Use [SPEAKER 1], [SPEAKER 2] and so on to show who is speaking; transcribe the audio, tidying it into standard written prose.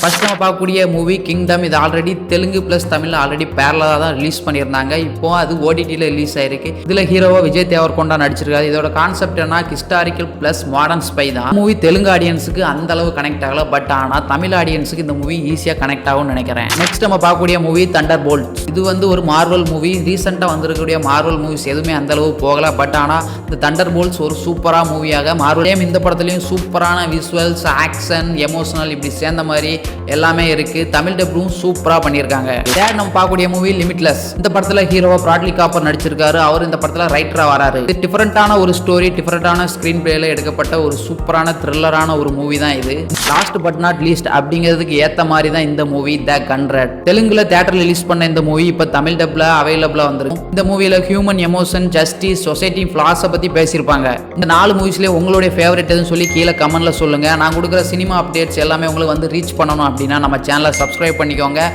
[SPEAKER 1] First நம்ம பார்க்கக்கூடிய movie kingdom. இது ஆல்ரெடி தெலுங்கு பிளஸ் தமிழ்ல ஆல்ரெடி பேரலா தான் ரிலீஸ் பண்ணியிருந்தாங்க. இப்போ அது ஓடிடியில் ரிலீஸ் ஆயிருக்கு. இதுல ஹீரோவா விஜய் தேவர்கொண்டா நடிச்சிருக்காரு. இதோட கான்செப்ட் என்ன, ஹிஸ்டாரிக்கல் பிளஸ் மாடர்ன் ஸ்பை தான். மூவி தெலுங்கு ஆடியன்ஸுக்கு அந்த அளவு கனெக்ட் ஆகல, பட் ஆனா தமிழ் ஆடியன்ஸுக்கு இந்த மூவி ஈஸியா கனெக்ட் ஆகும்னு நினைக்கிறேன். நெக்ஸ்ட் நம்ம பார்க்கக்கூடிய மூவி தண்டர் போல்ட். இது வந்து ஒரு மார்வல் மூவி. ரீசெண்டா வந்திருக்கக்கூடிய மார்வல் மூவிஸ் எதுவுமே அந்த அளவு போகல, பட் ஆனா இந்த தண்டர் போல்ட்ஸ் ஒரு சூப்பரா மூவியாக மார்வல். இந்த படத்துலயும் சூப்பரான விஷுவல்ஸ், ஆக்ஷன், எமோஷனல் இப்படி சேர்ந்த மாதிரி எல்லாமே இருக்கு. தமிழ் டப்லும் சூப்பரா பண்ணியிருக்காங்க. நம்ம பார்க்கக்கூடிய மூவி லிமிட்லெஸ். இந்த படத்துல ஹீரோவா பிராட்லி காப்பர் நடிச்சிருக்காரு. அவர் இந்த படத்துல ரைட்டரா வராரு. இது டிஃபரெண்டான ஒரு ஸ்டோரி, டிஃபரெண்டான ஸ்கிரீன் பிளேல எடுக்கப்பட்ட ஒரு சூப்பரான த்ரில்லரான ஒரு மூவி தான் இது. லாஸ்ட் பட் நாட் லீஸ்ட் அப்படிங்கிறதுக்கு ஏத்த மாதிரி தான் இந்த மூவி த கண்ட்ரட். தெலுங்குல தியேட்டர்ல ரிலீஸ் பண்ண இந்த மூவி இப்ப தமிழ் டப்ல அவைலபிளா வந்திருக்கும். இந்த மூவில ஹியூமன் எமோஷன், ஜஸ்டிஸ், சொசைட்டி, ஃபிளாஸ பத்தி பேசியிருப்பாங்க. இந்த 4 மூவிஸ்ல உங்களுடைய ஃபேவரட் எதுன்னு சொல்லி கீழே கமெண்ட்ல சொல்லுங்க. நான் கொடுக்குற சினிமா அப்டேட்ஸ் எல்லாமே உங்களுக்கு வந்து ரீச் பண்ணணும் அப்படின்னா நம்ம சேனலை சப்ஸ்கிரைப் பண்ணிக்கோங்க.